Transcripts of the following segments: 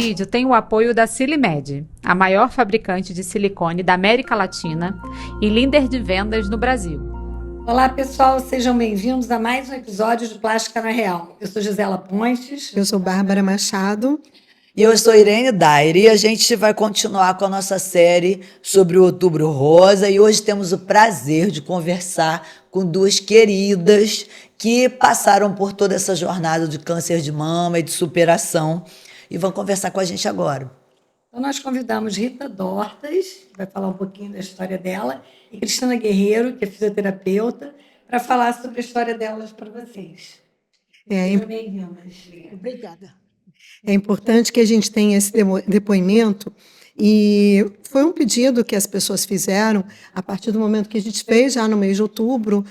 vídeo tem o apoio da Silimed, a maior fabricante de silicone da América Latina e líder de vendas no Brasil. Olá, pessoal, sejam bem-vindos a mais um episódio de Plástica na Real. Eu sou Gisela Pontes. Eu sou Bárbara Machado. E eu sou Irene Dair e a gente vai continuar com a nossa série sobre o Outubro Rosa e hoje temos o prazer de conversar com duas queridas que passaram por toda essa jornada de câncer de mama e de superação e vão conversar com a gente agora. Então, nós convidamos Rita Dortas, que vai falar um pouquinho da história dela, e Cristina Guerreiro, que é fisioterapeuta, para falar sobre a história delas para vocês. Sejam bem-vindas. Obrigada. É importante que a gente tenha esse depoimento, e foi um pedido que as pessoas fizeram a partir do momento que a gente fez, já no mês de outubro,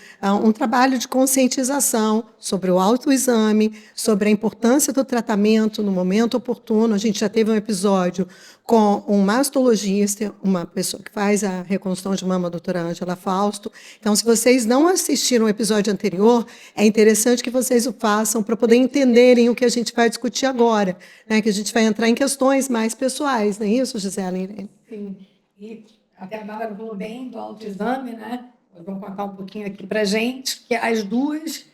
um trabalho de conscientização sobre o autoexame, sobre a importância do tratamento no momento oportuno. A gente já teve um episódio com um mastologista, uma pessoa que faz a reconstrução de mama, a doutora Ângela Fausto. Então, se vocês não assistiram o episódio anterior, é interessante que vocês o façam para poder entenderem o que a gente vai discutir agora, né? Que a gente vai entrar em questões mais pessoais, não é isso, Gisela e Irene? Sim, e até a Bárbara falou bem do autoexame, né? Vamos contar um pouquinho aqui para a gente, que as duas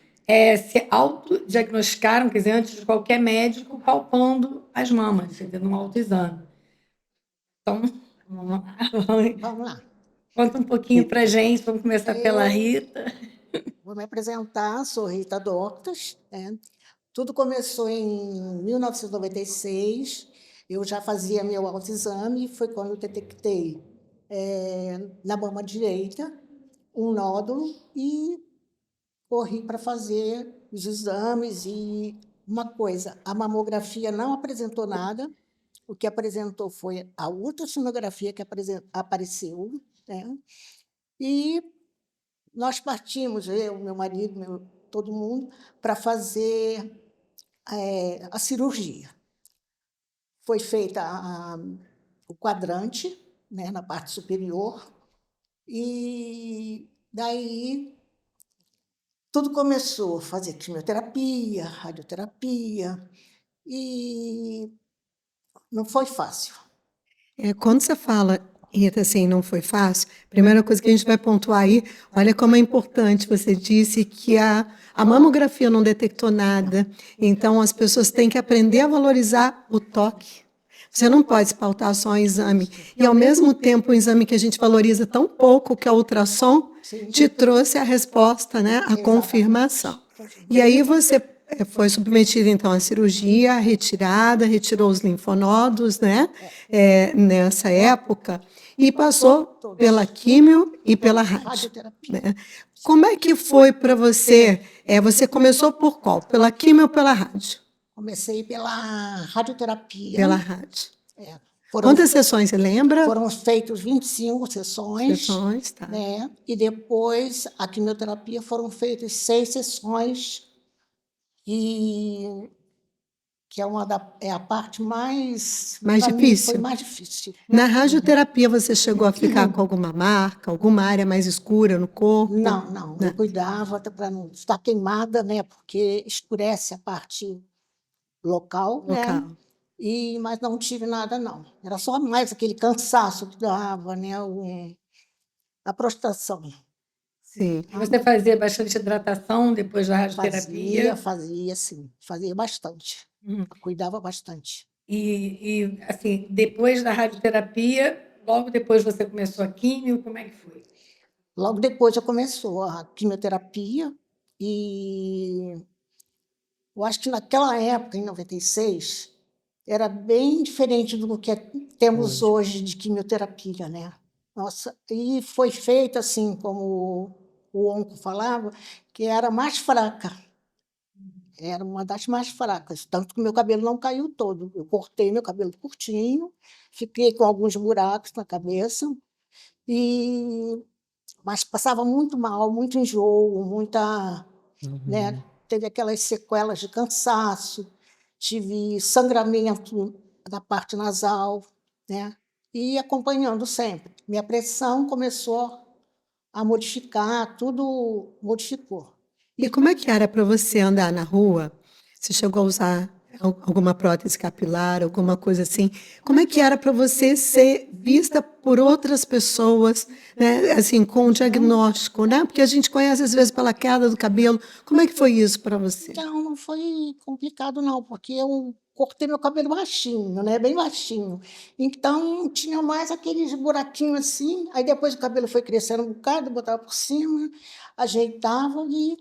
se autodiagnosticaram, quer dizer, antes de qualquer médico, palpando as mamas, quer dizer, num autoexame. Então, Vamos lá. Conta um pouquinho para a gente, vamos começar pela Rita. Vou me apresentar, sou Rita Dortas. Né? Tudo começou em 1996. Eu já fazia meu autoexame, foi quando eu detectei na mama direita um nódulo e corri para fazer os exames. E uma coisa, a mamografia não apresentou nada, o que apresentou foi a ultrassonografia que apareceu, né? E nós partimos, eu, meu marido, todo mundo, para fazer a cirurgia. Foi feita o quadrante, né, na parte superior, e daí tudo começou a fazer quimioterapia, radioterapia, e não foi fácil. Quando você fala, Rita, assim, não foi fácil, a primeira coisa que a gente vai pontuar aí, olha como é importante, você disse que a mamografia não detectou nada, então as pessoas têm que aprender a valorizar o toque. Você não pode se pautar só em exame. E, ao mesmo tempo, o exame que a gente valoriza tão pouco, que é o ultrassom, te trouxe a resposta, né, a confirmação. E aí você foi submetido, então, à cirurgia, retirou os linfonodos, né, nessa época, e passou pela químio e pela rádio. Né? Como é que foi para você? Você começou por qual? Pela químio ou pela rádio? Comecei pela radioterapia. Pela rádio. Quantas sessões você lembra? Foram feitas 25 sessões. Tá. Né? E depois, a quimioterapia, foram feitas 6 sessões, que é a parte mais difícil. Foi mais difícil. Na radioterapia, você chegou a ficar com alguma marca, alguma área mais escura no corpo? Não. Eu cuidava para não estar queimada, né? Porque escurece a parte local. Né? Mas não tive nada, não. Era só mais aquele cansaço que dava, né? A prostração. Sim. Você fazia bastante hidratação depois da radioterapia? Fazia, sim. Fazia bastante. Cuidava bastante. E, assim, depois da radioterapia, logo depois você começou a químio, como é que foi? Logo depois já começou a quimioterapia e eu acho que naquela época, em 96, era bem diferente do que temos hoje de quimioterapia, né? Nossa, e foi feita assim, como o onco falava, que era mais fraca. Era uma das mais fracas, tanto que o meu cabelo não caiu todo. Eu cortei meu cabelo curtinho, fiquei com alguns buracos na cabeça, mas passava muito mal, muito enjoo, né? Teve aquelas sequelas de cansaço, tive sangramento da parte nasal, né? E acompanhando sempre. Minha pressão começou a modificar, tudo modificou. E como é que era para você andar na rua? Você chegou a usar alguma prótese capilar, alguma coisa assim. Como é que era para você ser vista por outras pessoas, né, assim, com um diagnóstico, né? Porque a gente conhece às vezes pela queda do cabelo. Como é que foi isso para você? Então, não foi complicado, não, porque eu cortei meu cabelo baixinho, né? Bem baixinho. Então, tinha mais aqueles buraquinhos assim. Aí depois o cabelo foi crescendo um bocado, eu botava por cima, ajeitava e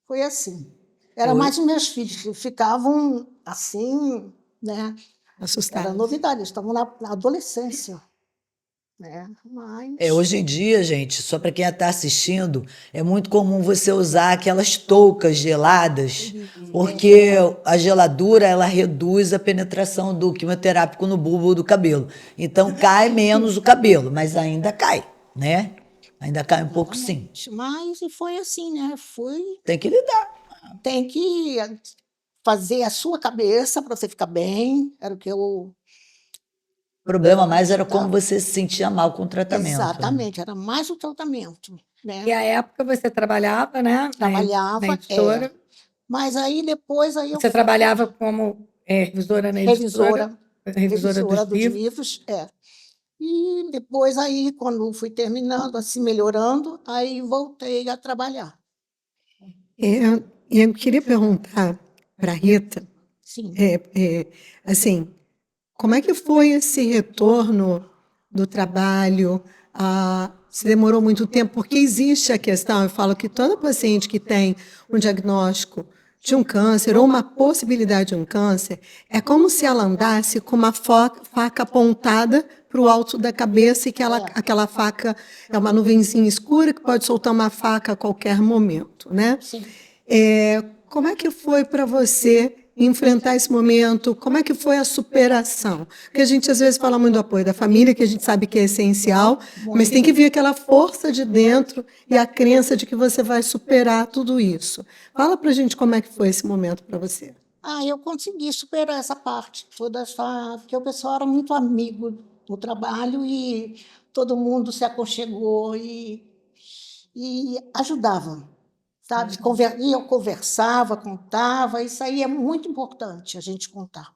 foi assim. Era Oi? mais os meus filhos que ficavam assim, né? Era Assustada. novidade, eles estavam na adolescência, né? Mas Hoje em dia, gente, só para quem está assistindo, é muito comum você usar aquelas toucas geladas, porque a geladura ela reduz a penetração do quimioterápico no bulbo do cabelo. Então cai menos o cabelo, mas ainda cai, né? Ainda cai um pouco sim. exatamente. Mas e foi assim, né? Tem que lidar. Tem que fazer a sua cabeça para você ficar bem. Era o que eu O problema mais era como acreditava. você se sentia mal com o tratamento, né? Exatamente, era mais o tratamento, né? E à época você trabalhava, né, na Trabalhava, editora. mas aí depois aí eu Você fui trabalhava como revisora na editora, revisora dos revisora dos livros. livros, E depois aí, quando fui terminando, assim, melhorando, aí voltei a trabalhar. E eu queria perguntar para a Rita, Sim. assim, como é que foi esse retorno do trabalho? Se demorou muito tempo? Porque existe a questão, eu falo que todo paciente que tem um diagnóstico de um câncer ou uma possibilidade de um câncer, é como se ela andasse com uma faca apontada para o alto da cabeça e que aquela faca é uma nuvenzinha escura que pode soltar uma faca a qualquer momento, né? Sim. Como é que foi para você enfrentar esse momento? Como é que foi a superação? Porque a gente às vezes fala muito do apoio da família, que a gente sabe que é essencial, mas tem que vir aquela força de dentro e a crença de que você vai superar tudo isso. Fala para a gente como é que foi esse momento para você. Eu consegui superar essa parte, porque o pessoal era muito amigo no trabalho e todo mundo se aconchegou e ajudava, sabe? E eu conversava, contava, isso aí é muito importante, a gente contar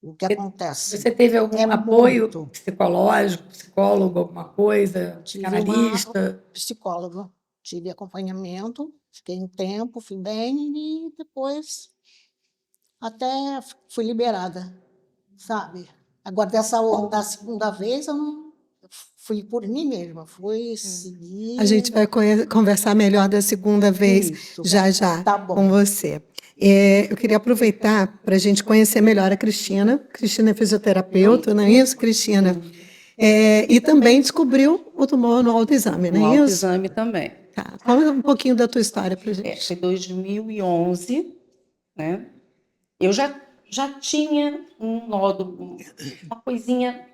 o que acontece. Você teve algum É apoio muito. psicológico, psicólogo, alguma coisa, Tive psicanalista? psicóloga, tive acompanhamento, fiquei um tempo, fui bem e depois até fui liberada, sabe? Agora, da segunda vez, eu não fui por mim mesma, fui seguir. A gente vai conversar melhor da segunda vez, Isso. já Tá bom. com você. Eu queria aproveitar para a gente conhecer melhor a Cristina. Cristina é fisioterapeuta, não é isso, Cristina? E também descobriu o tumor no autoexame, não No é isso? autoexame também. Tá. Fala um pouquinho da tua história para a gente. Foi 2011, né? Eu já tinha um nódulo, uma coisinha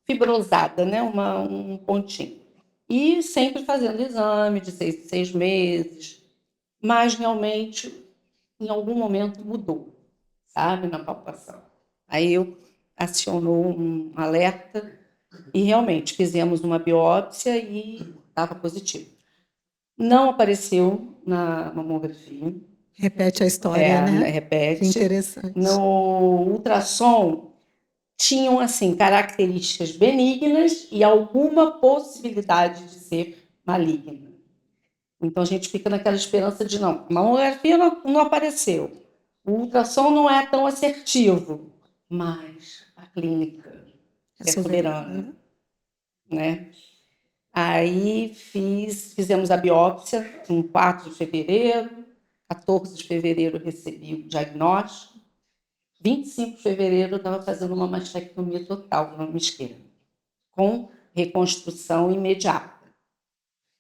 fibrosada, né? Um pontinho. E sempre fazendo exame de 6 meses, mas realmente, em algum momento, mudou, sabe? Na palpação. Aí eu acionou um alerta e realmente fizemos uma biópsia e estava positivo. Não apareceu na mamografia. Repete a história, né? Que Repete. interessante. No ultrassom, tinham, assim, características benignas e alguma possibilidade de ser maligna. Então, a gente fica naquela esperança de, não, a mamografia não apareceu. O ultrassom não é tão assertivo, mas a clínica é soberana, né? Aí fizemos a biópsia em 4 de fevereiro, 14 de fevereiro recebi o diagnóstico, 25 de fevereiro eu estava fazendo uma mastectomia total na mama esquerda, com reconstrução imediata.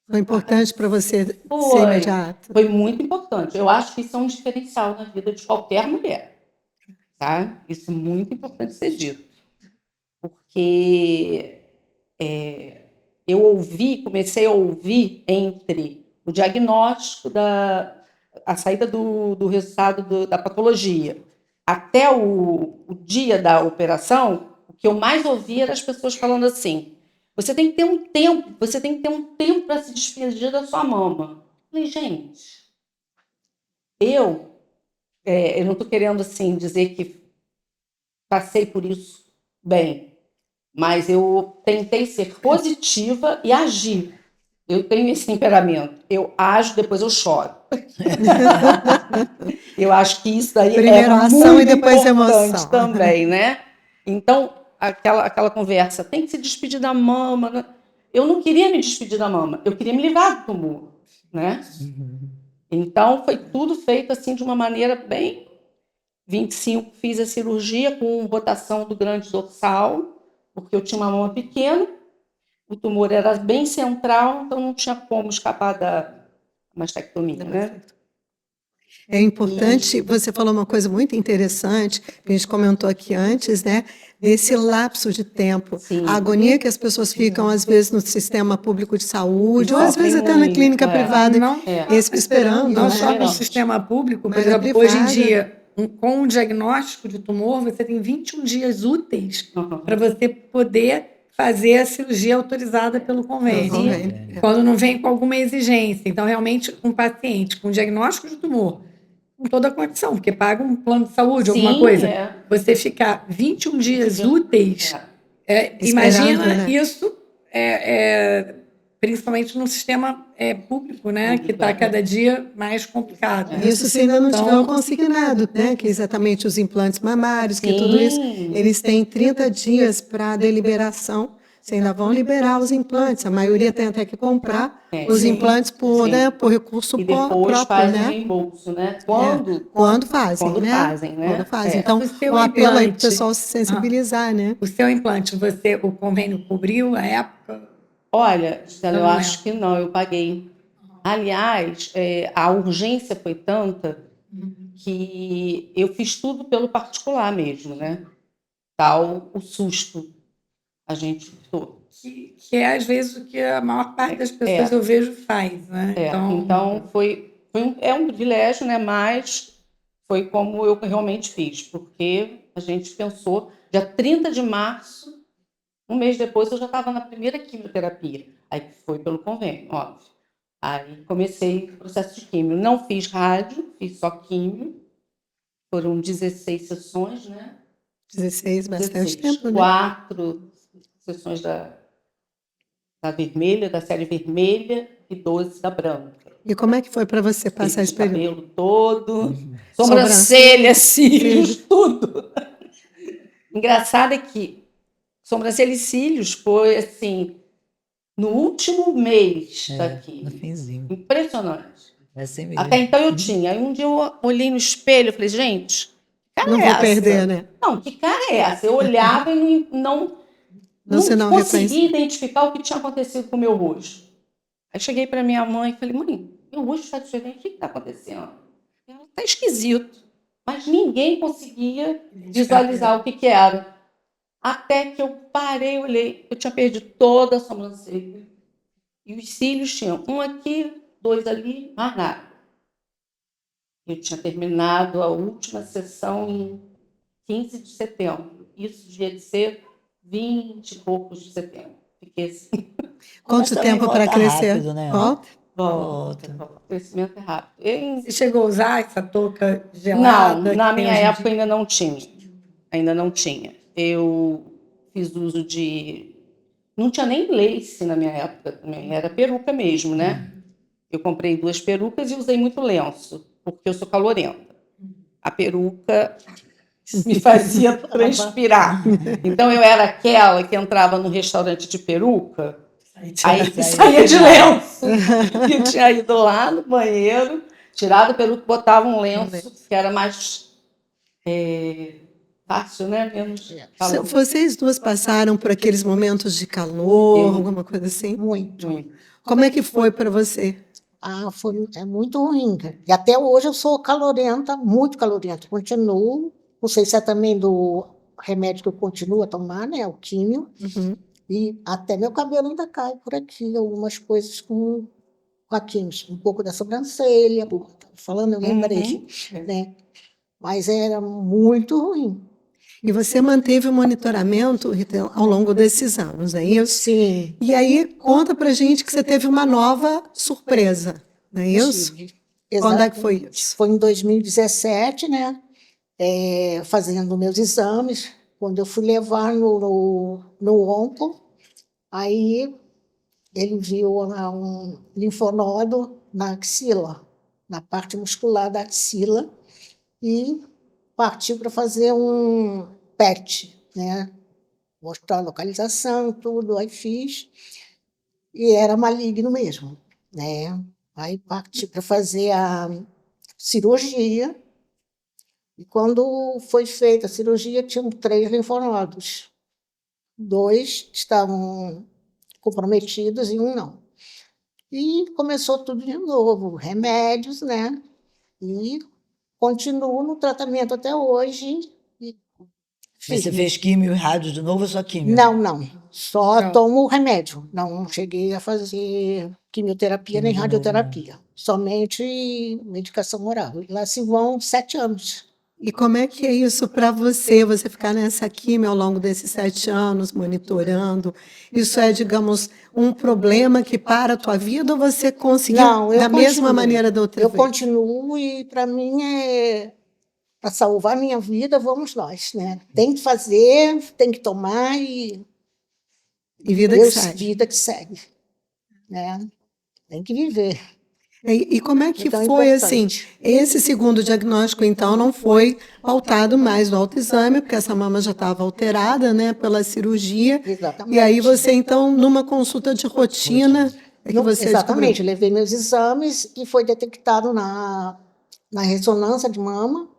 Foi importante para você ser imediato? Foi muito importante. Eu acho que isso é um diferencial na vida de qualquer mulher. Tá? Isso é muito importante ser dito. Porque eu comecei a ouvir entre o diagnóstico, a saída do resultado da patologia, até o dia da operação, o que eu mais ouvia era as pessoas falando assim: você tem que ter um tempo para se despedir da sua mama. Eu falei, gente, eu eu não estou querendo assim dizer que passei por isso bem, mas eu tentei ser positiva e agir. Eu tenho esse temperamento. Eu ajo, depois eu choro. Eu acho que isso daí Primeiro é a ação muito e depois a importante emoção. também, né? Então, aquela conversa, tem que se despedir da mama, né? Eu não queria me despedir da mama, eu queria me livrar do tumor, né? Então, foi tudo feito assim de uma maneira bem... 25, fiz a cirurgia com rotação do grande dorsal, porque eu tinha uma mama pequena, o tumor era bem central, então não tinha como escapar da mastectomia, né? É importante, você falou uma coisa muito interessante, que a gente comentou aqui antes, né? Desse lapso de tempo. Sim. A agonia que as pessoas ficam, às vezes, no sistema público de saúde, ou às Sofrem vezes até na muito, clínica privada, Não, esperando, não né? só no Esperando. sistema público, por Mas a exemplo, hoje em privada- dia, com o diagnóstico de tumor, você tem 21 dias úteis Uhum. para você poder fazer a cirurgia autorizada pelo convênio. Convênio. Quando não vem com alguma exigência. Então, realmente, um paciente com diagnóstico de tumor, com toda a condição, porque paga um plano de saúde, alguma Sim, coisa, é. você ficar 21 dias dias. úteis, Esperando, imagina né? isso, principalmente no sistema público, né, que está cada dia mais complicado. Isso se ainda não Então, tiver o consignado, né? Que é exatamente os implantes mamários, que tudo isso, Sim. eles têm 30 dias para deliberação. Você ainda vão liberar os implantes. A maioria tem até que comprar os sim, implantes por, sim. né, por recurso E depois próprio, fazem o né? reembolso, né? Quando Quando fazem, Quando né? fazem, né? Quando fazem. É. Então, O seu um apelo aí para o implante. pessoal se sensibilizar, né? o seu implante, o convênio cobriu a época? Olha, Gisela, eu Não acho que não, eu paguei. Aliás, a urgência foi tanta que eu fiz tudo pelo particular mesmo, né? Tal o susto. A gente Que é, às vezes, o que a maior parte das pessoas eu vejo faz, né? Então é um privilégio, né? Mas foi como eu realmente fiz, porque a gente pensou, dia 30 de março, um mês depois eu já estava na primeira quimioterapia. Aí foi pelo convênio, óbvio. Aí comecei o processo de químio. Não fiz rádio, fiz só químio. Foram 16 sessões, né? 16, bastante 16. tempo, né? 4 sessões da vermelha, da série vermelha, e 12 da branca. E como é que foi para você passar Fiz esse período? cabelo todo, Sobrancelha. sobrancelha, cílios, tudo. Engraçado é que sobrancelha e cílios foi assim, no último mês daqui. No finzinho. Impressionante. É assim mesmo. Até então eu tinha. Aí um dia eu olhei no espelho e falei, gente, que cara Não é vou essa? perder, né? Não, que cara é essa? Eu olhava e Você não conseguia reconhece. identificar o que tinha acontecido com o meu rosto. Aí cheguei para minha mãe e falei, mãe, meu rosto está diferente, o que está acontecendo? Ela está esquisito. Mas ninguém conseguia visualizar o que era. Até que eu parei, olhei, eu tinha perdido toda a sobrancelha. E os cílios tinham um aqui, 2 ali, mais nada. Eu tinha terminado a última sessão em 15 de setembro. Isso devia de ser 20 e poucos de setembro. Fiquei assim. Quanto também tempo para volta crescer? rápido, né? Volta? O crescimento é rápido. Você chegou a usar essa touca gelada? Não, na que tem minha hoje em época dia? ainda não tinha. Ainda não tinha. Eu fiz uso de... Não tinha nem lace na minha época também, era peruca mesmo, né? Eu comprei 2 perucas e usei muito lenço, porque eu sou calorenta. A peruca me fazia transpirar. Então eu era aquela que entrava no restaurante de peruca, aí saía de lenço. Eu tinha ido lá no banheiro, tirado a peruca, botava um lenço, que era mais fácil, né? Menos calor. Vocês duas passaram por aqueles momentos de calor, Eu- alguma coisa assim? Muito. Como é que foi para você? É muito ruim. E até hoje eu sou calorenta, muito calorenta. Continuo. Não sei se é também do remédio que eu continuo a tomar, né? O químio. Uhum. E até meu cabelo ainda cai por aqui, algumas coisas com a químio. Um pouco da sobrancelha, falando, eu lembrei, né? Mas era muito ruim. E você manteve o monitoramento, Rita, ao longo desses anos, não é isso? Sim. E aí, conta pra gente que você teve uma nova surpresa, não é isso? Tive. Quando é que foi isso? Foi em 2017, né? Fazendo meus exames. Quando eu fui levar no onco, aí ele viu lá um linfonodo na axila, na parte muscular da axila, e partiu para fazer um PET, né? Mostrar a localização, tudo, aí fiz, e era maligno mesmo, né? Aí parti para fazer a cirurgia, e quando foi feita a cirurgia, tinham 3 linfonodos. 2 estavam comprometidos e um não. E começou tudo de novo, remédios, né? E continuo no tratamento até hoje. E Mas você firme. fez químio e rádio de novo ou só químio? Não. Só Não. tomo remédio. Não cheguei a fazer quimioterapia nem Químio de novo, radioterapia. Somente medicação oral. E lá se vão 7 anos. E como é que é isso para você ficar nessa químio ao longo desses 7 anos, monitorando? Isso é, digamos, um problema que para a tua vida ou você conseguiu Não, eu da mesma continuo. maneira da outra Eu vez? continuo e, para mim, para salvar minha vida, vamos nós, né? Tem que fazer, tem que tomar e E vida que segue. vida que segue, né? Tem que viver. E como é que Então, é foi, assim, importante. esse segundo diagnóstico, então, não foi pautado mais no autoexame, porque essa mama já estava alterada, né, pela cirurgia, Exatamente. e aí você, então, numa consulta de rotina, é que Não, você exatamente, descobriu. levei meus exames e foi detectado na ressonância de mama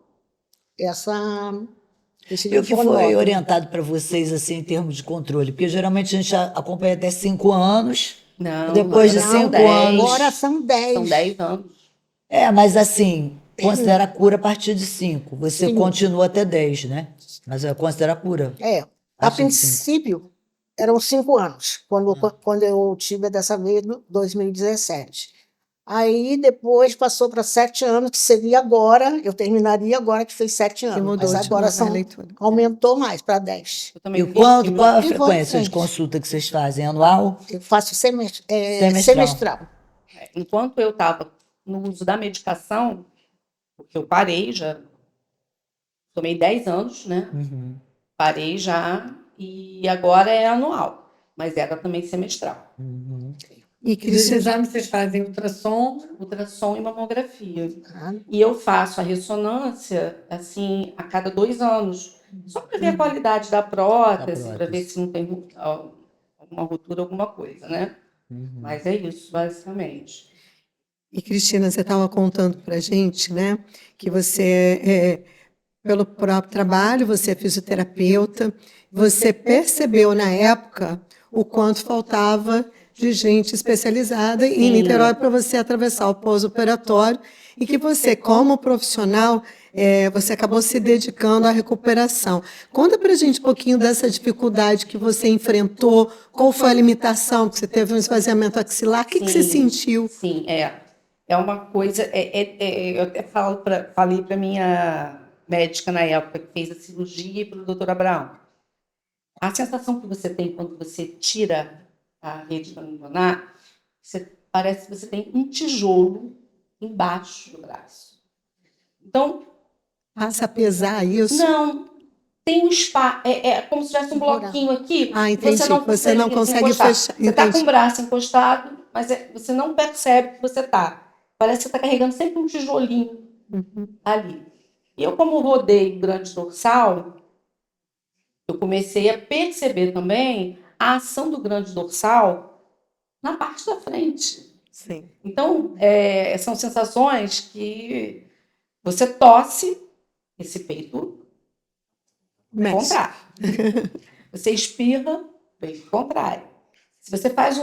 esse E o que foi linfonodo. orientado para vocês, assim, em termos de controle? Porque geralmente a gente acompanha até 5 anos, Não, depois de agora são 5 10. anos. Agora são 10. São 10 anos. Mas assim, considera a cura a partir de 5. Você Sim. continua até 10, né? Mas considera a cura. A Partir de 5. princípio, eram 5 anos, quando eu tive dessa vez, em 2017. Aí, depois, passou para 7 anos, que seria agora, eu terminaria agora, que fez 7 anos. mudou Mas de agora novo a leitura. aumentou mais, para 10. Eu também E fiz qual a E frequência de vocês? consulta que vocês fazem? Anual? Eu faço Semestral. semestral. Enquanto eu estava no uso da medicação, porque eu parei já, tomei 10 anos, né? Uhum. Parei já e agora é anual, mas era também semestral. Uhum. E, E dos Cristina, exames vocês fazem ultrassom? Ultrassom e mamografia. Tá? E eu faço a ressonância, assim, a cada 2 anos, só para ver a qualidade da prótese, Da para ver prótese. se não tem alguma ruptura, alguma coisa, né? Mas é isso, basicamente. E, Cristina, você estava contando para a gente, né, que você, pelo próprio trabalho, você é fisioterapeuta, você percebeu na época o quanto faltava de gente especializada em Sim. Niterói para você atravessar o pós-operatório e que você, como profissional, você acabou se dedicando à recuperação. Conta para a gente um pouquinho dessa dificuldade que você enfrentou, qual foi a limitação, que você teve um esvaziamento axilar, o que você sentiu? Sim, é uma coisa. Eu até falei para minha médica na época que fez a cirurgia e para o doutor Abraão. A sensação que você tem quando você tira a rede ganglionar, parece que você tem um tijolo embaixo do braço. Então, Passa a pesar isso? não, tem um espaço. É como se tivesse um bloquinho aqui. Ah, entendi. Você não consegue encostar. fechar. Você está com Entendi. o braço encostado, mas você não percebe que você está. Parece que você está carregando sempre um tijolinho ali. E eu, como rodei o grande dorsal, eu comecei a perceber também a ação do grande dorsal na parte da frente. Sim. Então, são sensações que você tosse, esse peito Mexe. contrário. Você espirra, peito contrário. Se você faz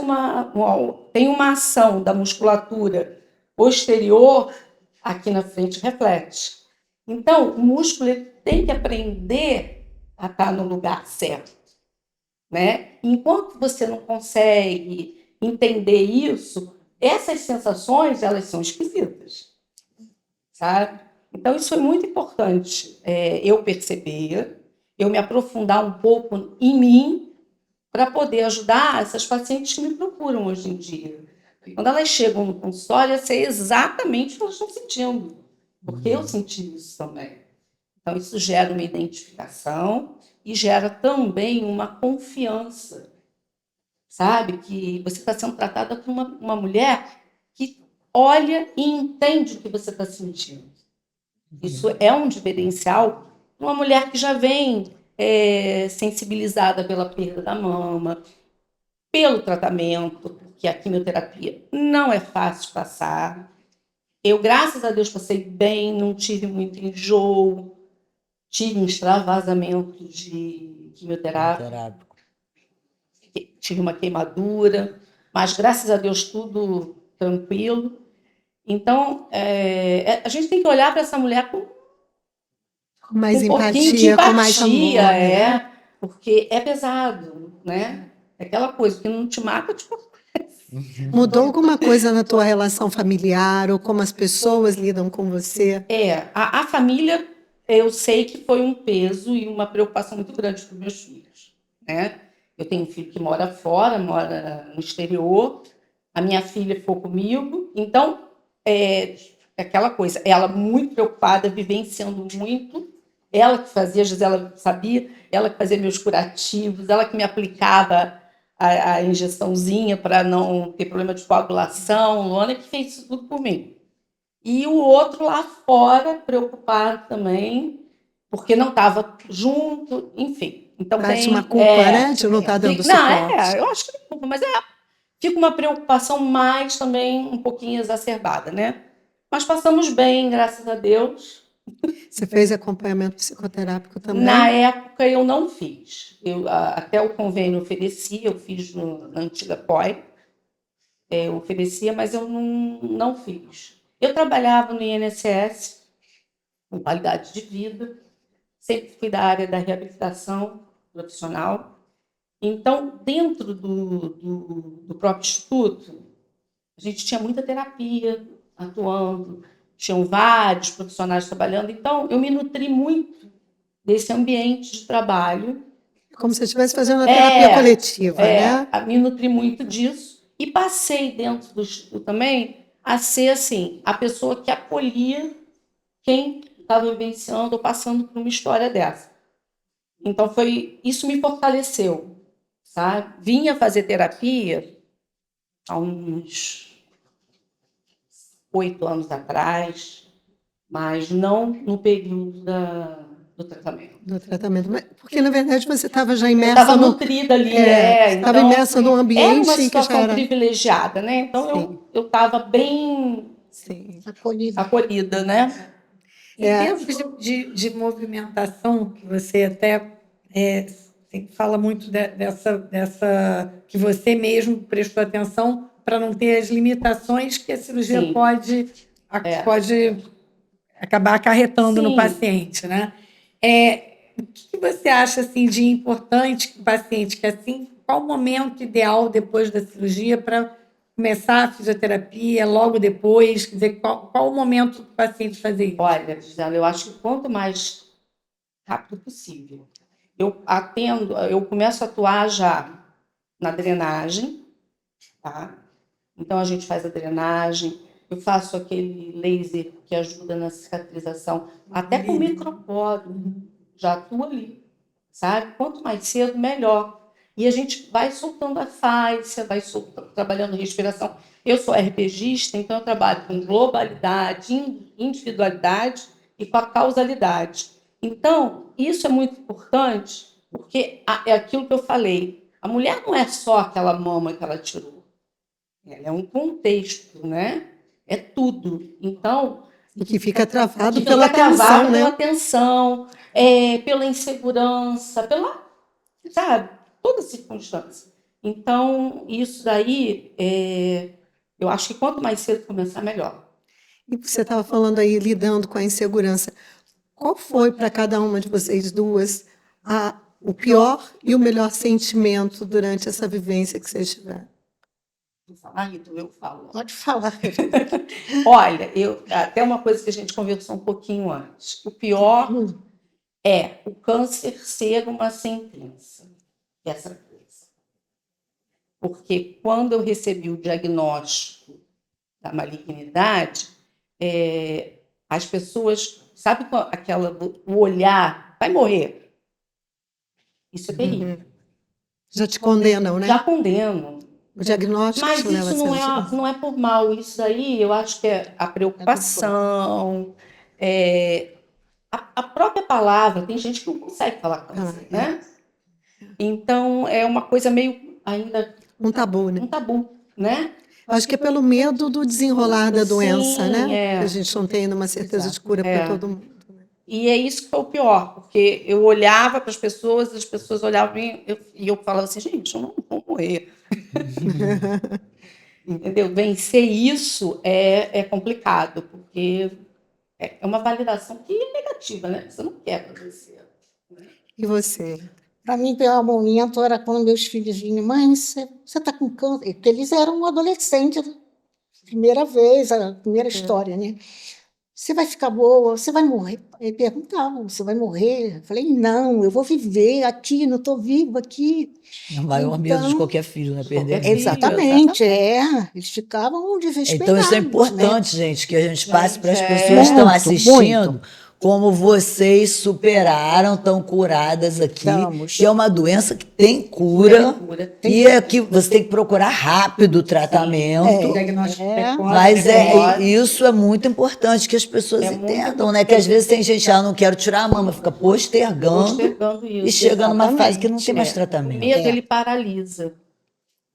tem uma ação da musculatura posterior, aqui na frente reflete. Então, o músculo ele tem que aprender a estar no lugar certo, né? Enquanto você não consegue entender isso, essas sensações, elas são esquisitas, sabe? Então, isso foi muito importante eu perceber, eu me aprofundar um pouco em mim para poder ajudar essas pacientes que me procuram hoje em dia. Quando elas chegam no consultório, eu sei exatamente o que elas estão sentindo, porque eu senti isso também. Então, isso gera uma identificação e gera também uma confiança, sabe? Que você está sendo tratada por uma mulher que olha e entende o que você está sentindo. Isso é um diferencial para uma mulher que já vem sensibilizada pela perda da mama, pelo tratamento, porque a quimioterapia não é fácil de passar. Eu, graças a Deus, passei bem, não tive muito enjoo, tive um extravasamento de quimioterapia, Terápico. tive uma queimadura, mas graças a Deus tudo tranquilo. Então, a gente tem que olhar para essa mulher com Com mais um pouquinho de empatia, com mais amor, empatia, né? porque é pesado, né? É aquela coisa que não te mata, tipo, Mudou alguma coisa na tua relação familiar ou como as pessoas lidam com você? a família, eu sei que foi um peso e uma preocupação muito grande para os meus filhos, né? Eu tenho um filho que mora fora, mora no exterior, a minha filha ficou comigo, então, aquela coisa, ela muito preocupada, vivenciando muito, ela que fazia, a Gisela sabia, ela que fazia meus curativos, ela que me aplicava a injeçãozinha para não ter problema de coagulação, Luana que fez isso tudo por mim. E o outro lá fora, preocupado também, porque não estava junto, enfim. Então Parece uma tem. culpa, né, de não estar dando Não, suporte. eu acho que não é culpa, mas fica uma preocupação mais também um pouquinho exacerbada, né? Mas passamos bem, graças a Deus. Você fez acompanhamento psicoterápico Na também? época eu não fiz. Até o convênio oferecia, eu fiz na antiga POI, eu oferecia, mas eu não fiz. Eu trabalhava no INSS, com qualidade de vida, sempre fui da área da reabilitação profissional. Então, dentro do próprio instituto, a gente tinha muita terapia atuando, tinham vários profissionais trabalhando, então eu me nutri muito desse ambiente de trabalho. Como se estivesse fazendo uma terapia coletiva, né? Me nutri muito disso e passei dentro do instituto também a ser assim, a pessoa que acolhia quem estava vivenciando ou passando por uma história dessa. Então isso me fortaleceu, sabe? Vinha fazer terapia há uns 8 anos atrás, mas não no período do tratamento. Do tratamento. Porque, na verdade, você estava já Eu imersa estava no. nutrida ali, Estava então imersa num era uma ambiente em que já situação era. privilegiada, né? Então eu estava bem Sim. acolhida, né? Em termos de movimentação, que você até fala muito dessa que você mesmo prestou atenção para não ter as limitações que a cirurgia Sim. pode acabar acarretando no Sim. paciente, né? O que você acha assim de importante que o paciente, que assim, qual o momento ideal depois da cirurgia para começar a fisioterapia, logo depois, quer dizer, qual o momento do paciente fazer isso? Olha, Gisela, eu acho que quanto mais rápido possível. Eu começo a atuar já na drenagem, tá? Então a gente faz a drenagem, eu faço aquele laser que ajuda na cicatrização, até com microporo, já atua ali, sabe? Quanto mais cedo, melhor. E a gente vai soltando a fáscia, trabalhando respiração. Eu sou RPGista, então eu trabalho com globalidade, individualidade e com a causalidade. Então, isso é muito importante, porque é aquilo que eu falei. A mulher não é só aquela mama que ela tirou. Ela é um contexto, né? É tudo. Então, E que fica travado que pela fica travado tensão, pela né? tensão, pela insegurança, sabe, toda circunstância. Então, isso daí, eu acho que quanto mais cedo começar, melhor. E você estava falando aí, lidando com a insegurança. Qual foi para cada uma de vocês duas o pior e o melhor sentimento durante essa vivência que vocês tiveram? Eu falo. Pode falar. Olha, até uma coisa que a gente conversou um pouquinho antes. O pior é o câncer ser uma sentença. Essa coisa. Porque quando eu recebi o diagnóstico da malignidade, as pessoas, sabe o olhar, vai morrer. Isso é terrível. Já te condenam, né? Já condeno. O diagnóstico Mas te leva isso a ser não é por mal. Isso aí eu acho que é a preocupação, a própria palavra. Tem gente que não consegue falar câncer, né? Então, é uma coisa meio ainda um tabu, né? um tabu, né? Acho que é pelo medo do desenrolar da doença, Sim, né? Que a gente não tem uma certeza de cura para todo mundo. E é isso que foi o pior, porque eu olhava para as pessoas olhavam e eu falava assim, gente, eu não vou morrer. Entendeu? Vencer isso é complicado, porque é uma validação que é negativa, né? Você não quer vencer. E você? Para mim, o pior momento era quando meus filhos vinham, mãe, você está com câncer? Porque eles eram adolescentes, primeira vez, a primeira história, né? Você vai ficar boa? Você vai morrer? Ele perguntava, você vai morrer? Eu falei, não, eu vou viver aqui, não estou viva aqui. É o maior medo de qualquer filho, né? Perder. Exatamente, eles ficavam desesperados. Então, isso é né? importante, gente, que a gente passe para as pessoas que Muito, estão assistindo muito. como vocês superaram, estão curadas aqui. Estamos. Que é uma doença que tem cura, e é que você tem que procurar rápido o tratamento. Diagnóstico precoce. Mas isso é muito importante que as pessoas entendam, né? Que às vezes tem gente, não quero tirar a mama, fica postergando isso. e chega numa fase que não tem mais O tratamento. medo, ele paralisa,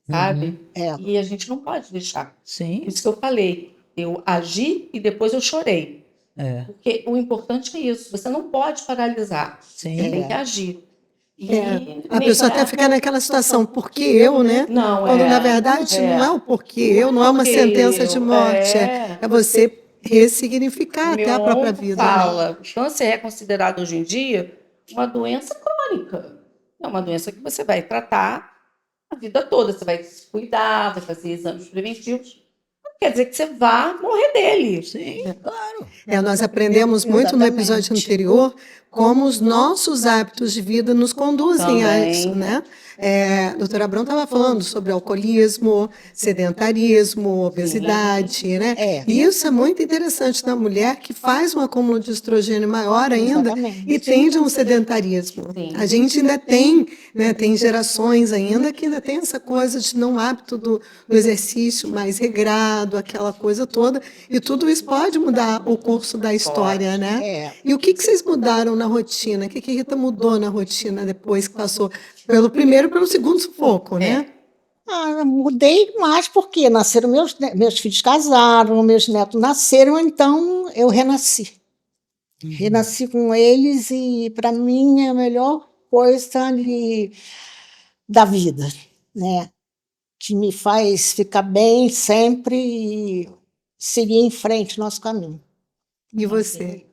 sabe? É. E a gente não pode deixar. Sim. Isso que eu falei. Eu agi e depois eu chorei. É. Porque o importante é isso. Você não pode paralisar. Sim. Você tem que agir. A pessoa até fica naquela situação, por que eu, né? Não, quando na verdade não é o porquê eu, não é uma sentença de morte, é você ressignificar até a própria vida. Fala, o câncer é considerado hoje em dia uma doença crônica. É uma doença que você vai tratar a vida toda. Você vai se cuidar, vai fazer exames preventivos. Não quer dizer que você vá morrer dele. Sim, claro. Nós aprendemos muito no episódio anterior como os nossos hábitos de vida nos conduzem a isso, né? A doutora Abrão estava falando sobre alcoolismo, sedentarismo, obesidade, né? E isso é muito interessante na mulher que faz um acúmulo de estrogênio maior ainda e tende a um sedentarismo. A gente ainda tem, né, tem gerações ainda que ainda tem essa coisa de não hábito do exercício mais regrado, aquela coisa toda, e tudo isso pode mudar o curso da história, né? E o que vocês mudaram na rotina? O que a Rita mudou na rotina depois que passou pelo primeiro e pelo segundo sufoco, né? Mudei mais porque nasceram meus filhos casaram, meus netos nasceram, então eu renasci. Renasci com eles e, para mim, é a melhor coisa da vida, né? Que me faz ficar bem sempre e seguir em frente nosso caminho. E você?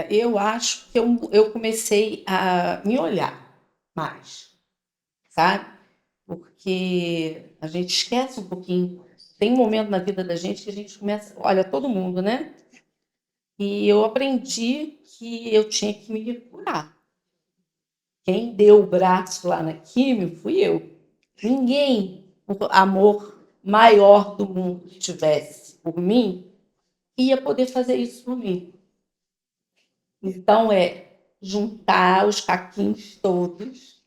Eu acho que eu comecei a me olhar mais, sabe? Porque a gente esquece um pouquinho. Tem um momento na vida da gente que a gente começa, olha, todo mundo, né? E eu aprendi que eu tinha que me curar. Quem deu o braço lá na químio fui eu. Ninguém, por amor maior do mundo que tivesse por mim, ia poder fazer isso por mim. Então, juntar os caquinhos todos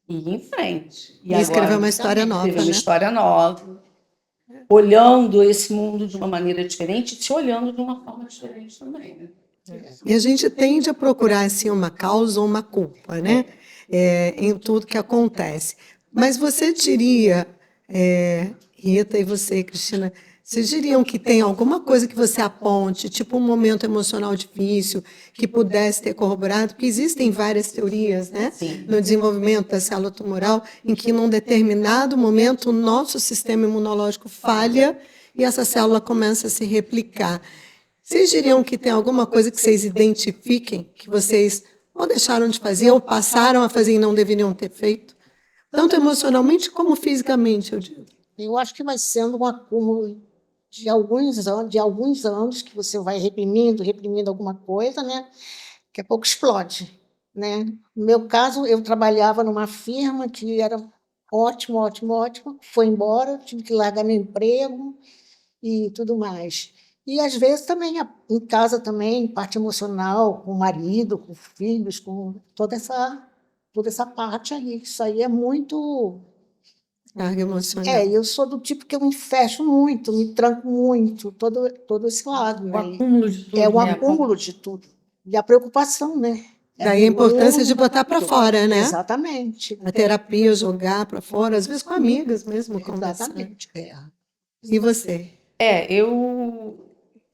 e ir em frente. E escrever uma história nova, escrever uma história nova, olhando esse mundo de uma maneira diferente e se olhando de uma forma diferente também, né? E a gente tende a procurar assim, uma causa ou uma culpa, né? Em tudo que acontece. Mas você diria, Rita e você, Cristina, vocês diriam que tem alguma coisa que você aponte, tipo um momento emocional difícil, que pudesse ter corroborado? Porque existem várias teorias, né? No desenvolvimento da célula tumoral, em que num determinado momento o nosso sistema imunológico falha e essa célula começa a se replicar. Vocês diriam que tem alguma coisa que vocês identifiquem, que vocês ou deixaram de fazer, ou passaram a fazer e não deveriam ter feito? Tanto emocionalmente como fisicamente, eu digo. Eu acho que vai sendo um acúmulo de alguns anos que você vai reprimindo alguma coisa, né? Daqui a pouco explode, né? No meu caso, eu trabalhava numa firma que era ótimo, ótimo, ótimo. Foi embora, tive que largar meu emprego e tudo mais. E às vezes também em casa também, parte emocional, com o marido, com filhos, com toda essa parte aí. Isso aí é muito. Carga emocional. Eu sou do tipo que eu me fecho muito, me tranco muito, todo esse lado. O Né? acúmulo de tudo. É o né? acúmulo de tudo. E a preocupação, né? Daí a importância de botar para fora, né? Exatamente. A terapia, jogar para fora, às vezes com amigas mesmo, conversando. Exatamente. E você? Eu,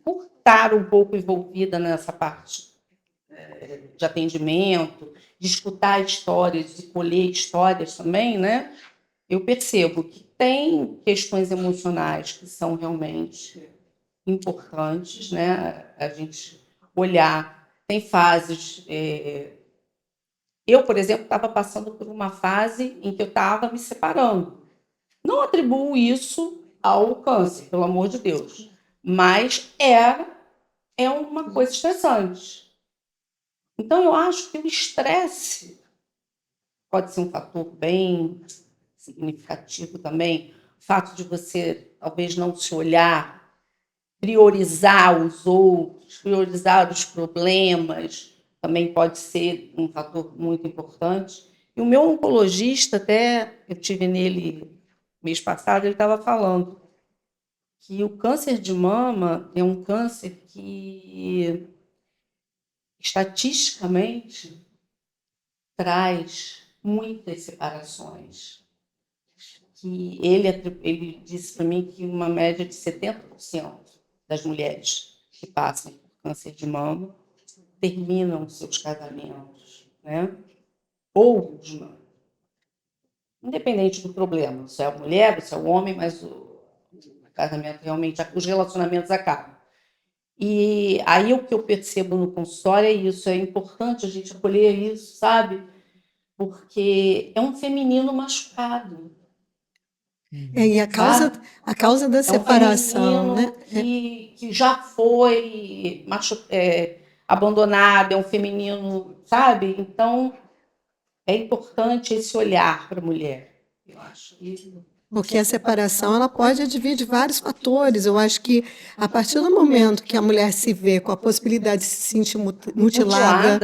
por estar um pouco envolvida nessa parte de atendimento, de escutar histórias e colher histórias também, né? Eu percebo que tem questões emocionais que são realmente importantes, né? A gente olhar. Tem fases. Eu, por exemplo, estava passando por uma fase em que eu estava me separando. Não atribuo isso ao câncer, pelo amor de Deus, mas é uma coisa estressante. Então, eu acho que o estresse pode ser um fator bem significativo também. O fato de você, talvez, não se olhar, priorizar os outros, priorizar os problemas, também pode ser um fator muito importante. E o meu oncologista, até eu tive nele mês passado, ele estava falando que o câncer de mama é um câncer que, estatisticamente, traz muitas separações. Que ele disse para mim que uma média de 70% das mulheres que passam por câncer de mama terminam seus casamentos, né? Ou, independente do problema, se é a mulher, ou se é o homem, mas o casamento realmente, os relacionamentos acabam. E aí o que eu percebo no consultório é isso, é importante a gente acolher isso, sabe? Porque é um feminino machucado. E a causa da separação, um né? que já foi abandonado, é um feminino, sabe? Então, é importante esse olhar para a mulher, eu acho. Porque a separação ela pode advir de vários fatores. Eu acho que a partir do momento que a mulher se vê com a possibilidade de se sentir mutilada,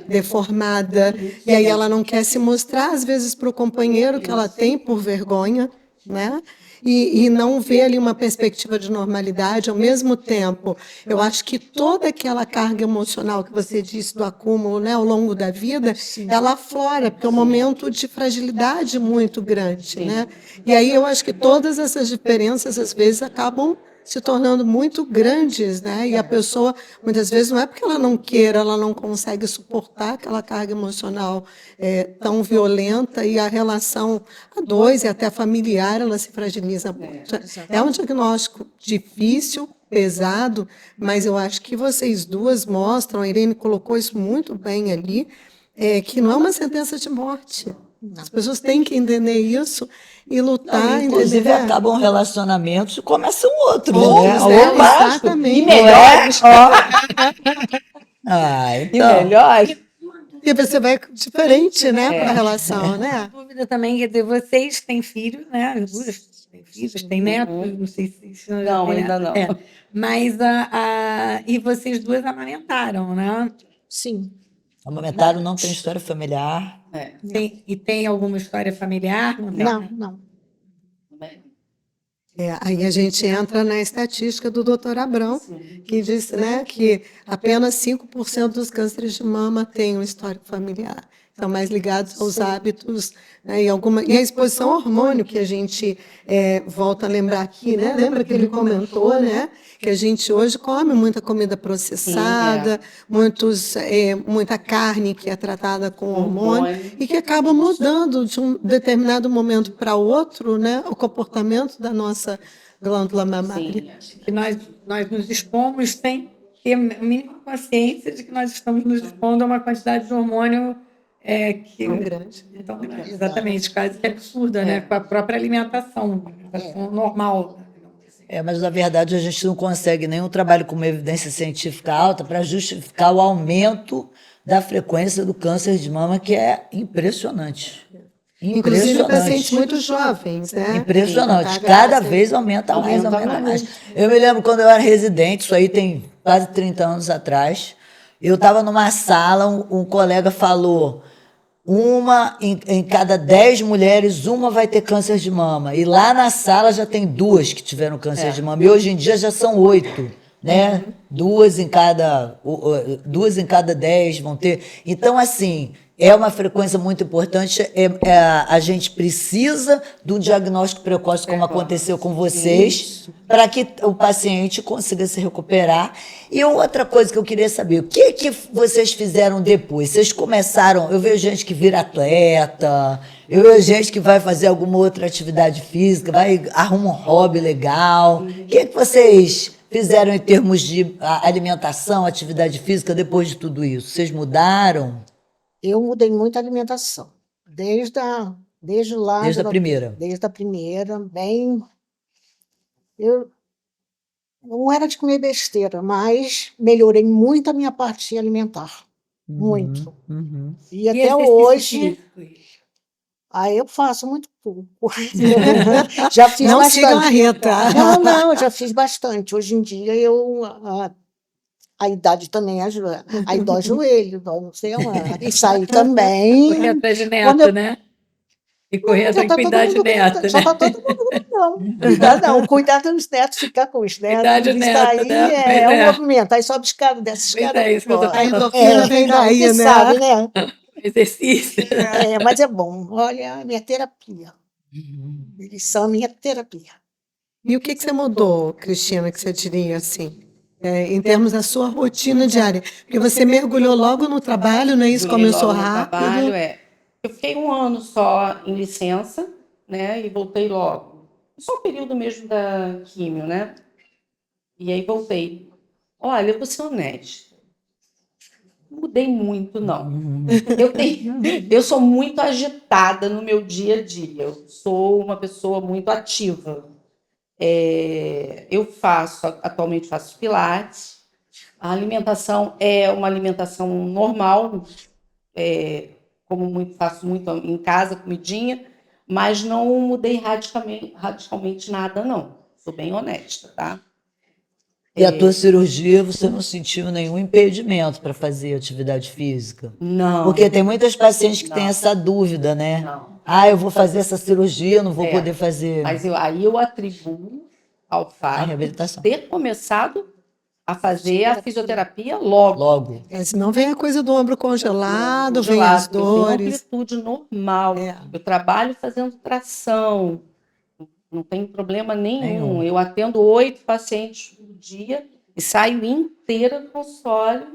deformada, e aí ela não quer se mostrar, às vezes, para o companheiro que ela tem por vergonha, né? E não vê ali uma perspectiva de normalidade. Ao mesmo tempo, eu acho que toda aquela carga emocional que você disse do acúmulo, né, ao longo da vida, ela aflora, porque é um momento de fragilidade muito grande, né? E aí eu acho que todas essas diferenças, às vezes, acabam se tornando muito grandes, né? E a pessoa, muitas vezes, não é porque ela não queira, ela não consegue suportar aquela carga emocional tão violenta, e a relação a dois e até familiar, ela se fragiliza muito. É um diagnóstico difícil, pesado, mas eu acho que vocês duas mostram, a Irene colocou isso muito bem ali, que não é uma sentença de morte. As pessoas têm que entender isso e lutar. Inclusive, acabam relacionamentos e começam outros, né? Opa! Exatamente. E melhor. Então. E melhor. E você vai diferente, né, para a relação, né? Dúvida também, quer dizer, vocês têm filhos, né? As duas têm filhos, têm netos, não sei se não, ainda não. Mas e vocês duas amamentaram, né? Sim. Amamentaram, não tem história familiar. Tem alguma história familiar? Não. Aí a gente entra na estatística do Dr. Abrão, que diz, né, que apenas 5% dos cânceres de mama têm uma história familiar. Estão mais ligados aos hábitos, né, e a exposição ao hormônio, que a gente volta a lembrar aqui, né? Lembra que ele comentou, né, que a gente hoje come muita comida processada, muita carne que é tratada com hormônio, e que acaba mudando de um determinado momento para outro, né, o comportamento da nossa glândula mamária. Que nós nos expomos sem ter a mínima consciência de que nós estamos nos expondo a uma quantidade de hormônio tão grande. Exatamente, quase que absurda, né? Com a própria alimentação normal. Mas, na verdade, a gente não consegue nenhum trabalho com uma evidência científica alta para justificar o aumento da frequência do câncer de mama, que é impressionante. Inclusive Impressionante. pacientes muito jovens, né? Impressionante. Tá, Cada assim, vez aumenta mais, Aumenta aumenta mais. mais. Eu me lembro quando eu era residente, isso aí tem quase 30 anos atrás. Eu estava numa sala, um colega falou: uma em cada 10 mulheres, uma vai ter câncer de mama. E lá na sala já tem 2 que tiveram câncer de mama. E hoje em dia já são 8, né? 2 em cada 10 vão ter. Então, assim, é uma frequência muito importante. A gente precisa de um diagnóstico precoce, como aconteceu com vocês, para que o paciente consiga se recuperar. E outra coisa que eu queria saber, o que vocês fizeram depois? Vocês começaram, eu vejo gente que vira atleta, eu vejo gente que vai fazer alguma outra atividade física, arruma um hobby legal. O que vocês fizeram em termos de alimentação, atividade física, depois de tudo isso? Vocês mudaram Eu mudei muito a alimentação, desde lá, desde a primeira? desde a primeira, bem. Eu não era de comer besteira, mas melhorei muito a minha parte alimentar. Muito. Uhum. E E até exercício hoje, físico? aí eu faço muito pouco. Já fiz Não sigam a bastante. Rita. Não, eu já fiz bastante. Hoje em dia, a idade também ajuda. Aí dói joelho, dói não sei onde. Isso aí também. Correr atrás de Quando neto, eu- né? E correr Já atrás de tá todo cuidar de mundo neto, grandão, já né? tá todo mundo grandão. Cuidar dos netos, ficar com os netos. Cuidar de isso neto, aí né? Pois é um é. movimento. Aí sobe escada, desce Pois escada. é, isso que eu tô A falando. endorfina vem daí, Você né? sabe, né? Exercício. Mas é bom. Olha, a minha terapia. Eles são a minha terapia. E o que você mudou, Cristina, que você diria assim, em termos da sua rotina diária? Porque você mergulhou logo no trabalho, não é isso? Mergulhei Começou logo no rápido. trabalho, Eu fiquei 1 ano só em licença, né? E voltei logo. Só o período mesmo da químio, né? E aí voltei. Olha, eu vou ser honesta. Não mudei muito, não. Eu sou muito agitada no meu dia a dia. Eu sou uma pessoa muito ativa. Atualmente faço pilates. A alimentação é uma alimentação normal, faço muito em casa, comidinha, mas não mudei radicalmente nada, não. Sou bem honesta, tá? E a tua cirurgia, você não sentiu nenhum impedimento para fazer atividade física? Não. Porque tem muitas pacientes que têm Não. essa dúvida, né? Não. Eu vou fazer essa cirurgia, não vou poder fazer Mas aí eu atribuo ao a fato reabilitação. de ter começado a fazer a fisioterapia logo. Logo. Senão vem a coisa do ombro congelado, vem as Eu tenho dores. amplitude normal. Eu trabalho fazendo tração. Não tem problema nenhum. Eu atendo 8 pacientes por dia e saio inteira do consultório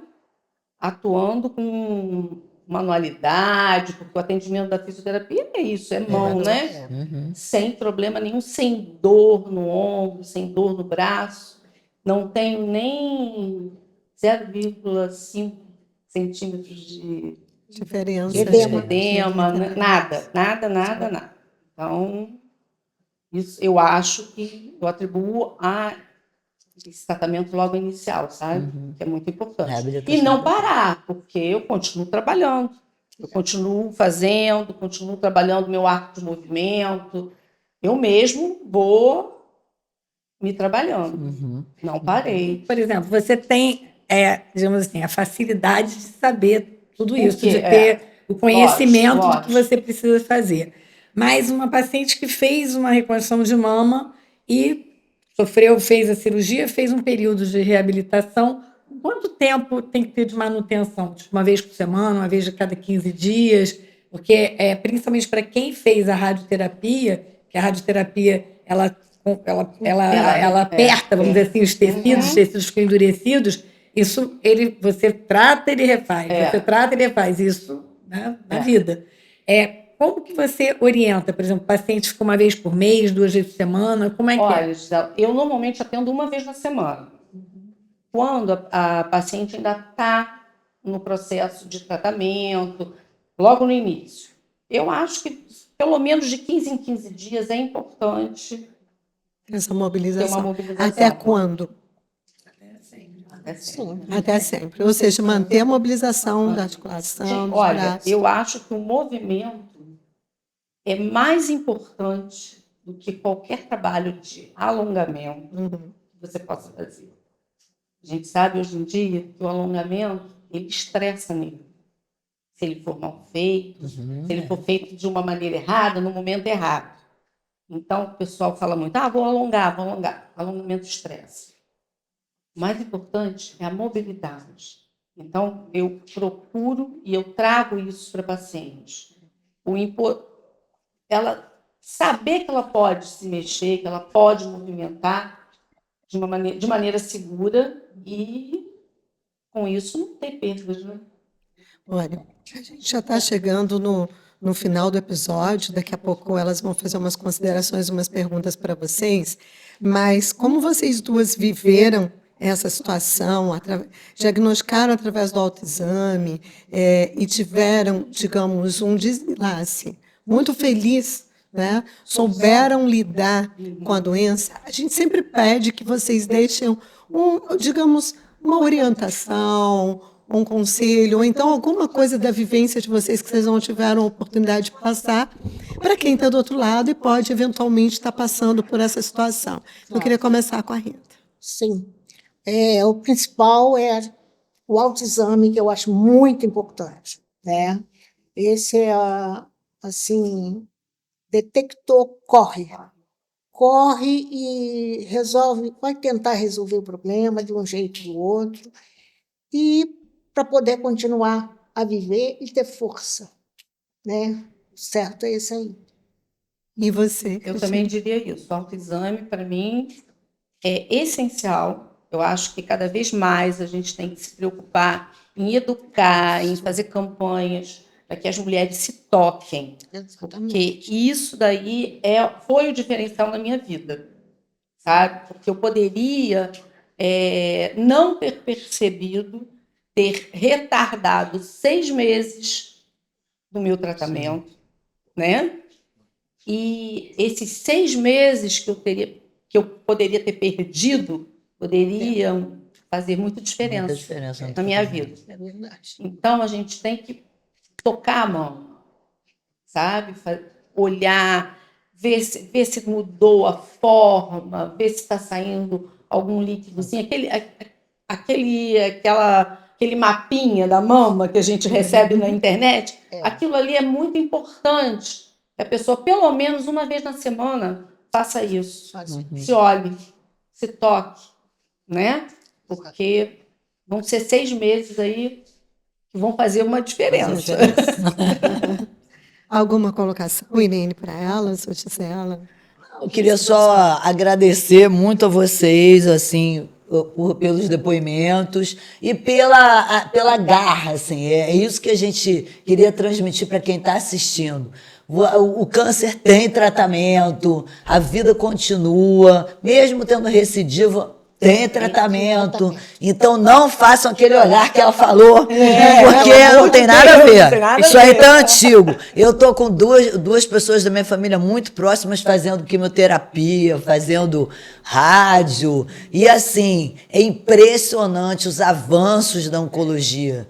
atuando com manualidade, porque o atendimento da fisioterapia é isso, é mão, né? Sem problema nenhum, sem dor no ombro, sem dor no braço. Não tenho nem 0,5 centímetros de Diferença. edema, nada. Então, isso eu acho que eu atribuo a esse tratamento logo inicial, sabe? Que é muito importante. Reabilitação. E não parar, porque eu continuo trabalhando, eu continuo fazendo, continuo trabalhando meu arco de movimento. Eu mesmo vou me trabalhando. Não parei. Por exemplo, você tem, digamos assim, a facilidade de saber tudo isso, quê? de ter o conhecimento do Lógico. que você precisa fazer. Mas uma paciente que fez uma reconstrução de mama e fez a cirurgia, fez um período de reabilitação, quanto tempo tem que ter de manutenção? Tipo, uma vez por semana, uma vez a cada 15 dias? Porque, principalmente para quem fez a radioterapia, que a radioterapia ela aperta, vamos dizer assim, os tecidos ficam endurecidos, isso você trata, ele refaz, você trata, ele refaz, isso, né, na vida. Como que você orienta, por exemplo, paciente fica uma vez por mês, 2 vezes por semana, como é que Olha, Gisela, eu normalmente atendo uma vez na semana. Quando a paciente ainda está no processo de tratamento, logo no início. Eu acho que pelo menos de 15 em 15 dias é importante Essa ter uma mobilização. mobilização. Até quando? Até sempre. Até sempre. Ou seja, manter a mobilização da articulação, dos Olha, braços. eu acho que o movimento é mais importante do que qualquer trabalho de alongamento que você possa fazer. A gente sabe hoje em dia que o alongamento, ele estressa nele. Se ele for mal feito, se ele for feito de uma maneira errada, no momento errado. Então, o pessoal fala muito, vou alongar, vou alongar. Alongamento estressa. O mais importante é a mobilidade. Então, eu procuro e eu trago isso para pacientes. Ela saber que ela pode se mexer, que ela pode movimentar de maneira segura e, com isso, não ter perdas, né? Olha, a gente já está chegando no final do episódio, daqui a pouco elas vão fazer umas considerações, umas perguntas para vocês, mas como vocês duas viveram essa situação, diagnosticaram através do autoexame e tiveram, digamos, um desenlace muito feliz, né? Souberam lidar com a doença, a gente sempre pede que vocês deixem, digamos, uma orientação, um conselho, ou então alguma coisa da vivência de vocês que vocês não tiveram a oportunidade de passar, para quem está do outro lado e pode eventualmente estar passando por essa situação. Eu queria começar com a Rita. Sim. O principal é o autoexame, que eu acho muito importante, né? Esse é, assim, detectou, corre e resolve, vai tentar resolver o problema de um jeito ou do outro, e para poder continuar a viver e ter força, né? Certo é isso aí. E você? Eu também diria isso. O autoexame, para mim, é essencial. Eu acho que cada vez mais a gente tem que se preocupar em educar, em fazer campanhas para que as mulheres se toquem. Porque isso daí foi o diferencial na minha vida, sabe? Porque eu poderia não ter percebido, ter retardado 6 meses do meu tratamento, né? E esses 6 meses que eu poderia ter perdido poderiam fazer muita diferença na minha vida. É verdade. Então, a gente tem que tocar a mão, sabe? Olhar, ver se mudou a forma, ver se está saindo algum líquidozinho, aquele mapinha da mama que a gente recebe na internet. Aquilo ali é muito importante. A pessoa, pelo menos uma vez na semana, faça isso. Se olhe, se toque, né? Porque vão ser 6 meses aí que vão fazer uma diferença. Alguma colocação, Irene, para elas, ou Gisela? Eu queria só agradecer muito a vocês, assim, pelos depoimentos e pela garra, assim. É isso que a gente queria transmitir para quem está assistindo. O câncer tem tratamento, a vida continua, mesmo tendo recidiva, tem tratamento. Então não façam aquele olhar que ela falou, porque não tem nada a ver. Isso aí tá antigo. Eu tô com duas pessoas da minha família muito próximas fazendo quimioterapia, fazendo rádio. E assim, é impressionante os avanços da oncologia.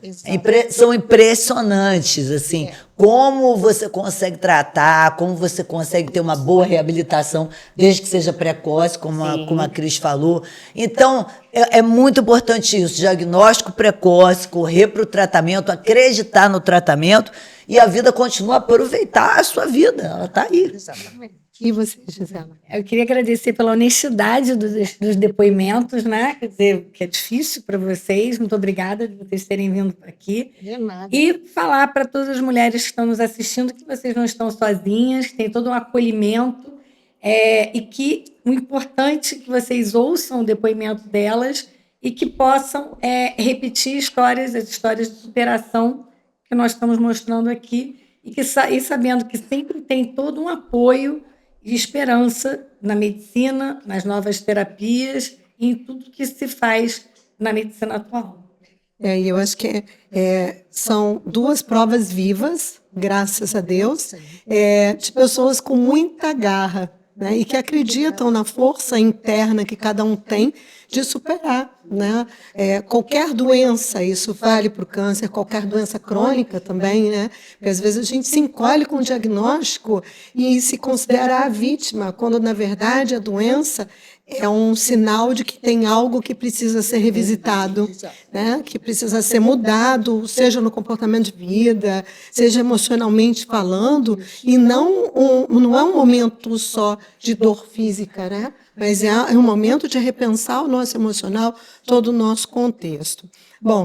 São impressionantes, assim. Como você consegue tratar, como você consegue ter uma boa reabilitação, desde que seja precoce, como a Cris falou. Então, é muito importante isso, diagnóstico precoce, correr para o tratamento, acreditar no tratamento, e a vida continua a aproveitar a sua vida, ela está aí. Exatamente. E você, Gisela? Eu queria agradecer pela honestidade dos depoimentos, né? Quer dizer, que é difícil para vocês. Muito obrigada por vocês terem vindo aqui. De nada. E falar para todas as mulheres que estão nos assistindo que vocês não estão sozinhas, que tem todo um acolhimento, e que o importante é que vocês ouçam o depoimento delas e que possam repetir as histórias de superação que nós estamos mostrando aqui, e sabendo que sempre tem todo um apoio de esperança na medicina, nas novas terapias e em tudo que se faz na medicina atual. E eu acho que são 2 provas vivas, graças a Deus, de pessoas com muita garra, né, e que acreditam na força interna que cada um tem de superar, né? Qualquer doença, isso vale para o câncer, qualquer doença crônica também, né? Porque às vezes a gente se encolhe com o diagnóstico e se considera a vítima, quando na verdade a doença é um sinal de que tem algo que precisa ser revisitado, né? Que precisa ser mudado, seja no comportamento de vida, seja emocionalmente falando, e não é um momento só de dor física, né? Mas é um momento de repensar o nosso emocional, todo o nosso contexto. Bom,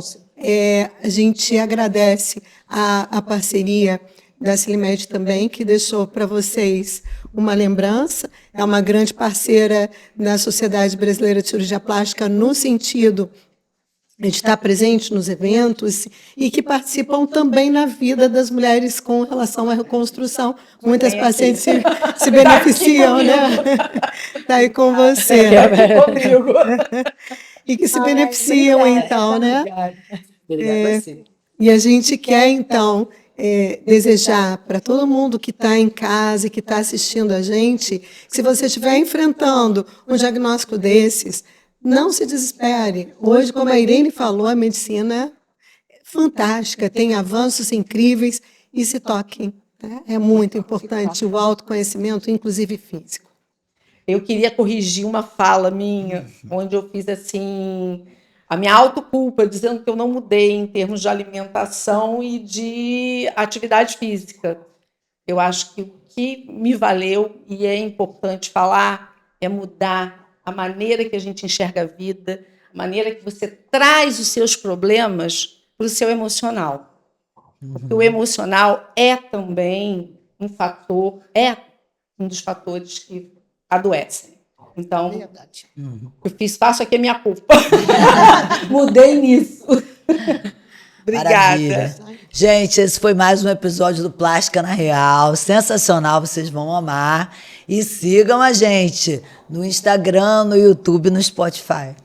a gente agradece a parceria da Silimed também, que deixou para vocês uma lembrança. É uma grande parceira da Sociedade Brasileira de Cirurgia Plástica no sentido de estar presente nos eventos e que participam também na vida das mulheres com relação à reconstrução. Muitas pacientes se beneficiam, né? Está aí com você. Comigo. E que se beneficiam, então, né? Obrigada a você. E a gente quer, então, desejar para todo mundo que está em casa e que está assistindo a gente, que se você estiver enfrentando um diagnóstico desses, não se desespere. Hoje, como a Irene falou, a medicina é fantástica, tem avanços incríveis, e se toquem. Né? É muito importante o autoconhecimento, inclusive físico. Eu queria corrigir uma fala minha, onde eu fiz assim a minha autoculpa, dizendo que eu não mudei em termos de alimentação e de atividade física. Eu acho que o que me valeu, e é importante falar, é mudar a maneira que a gente enxerga a vida, a maneira que você traz os seus problemas para o seu emocional. Porque o emocional é também um fator, é um dos fatores que adoecem. Então, eu faço aqui a minha culpa. Mudei nisso. Obrigada. Maravilha. Gente, esse foi mais um episódio do Plástica na Real. Sensacional, vocês vão amar. E sigam a gente no Instagram, no YouTube, no Spotify.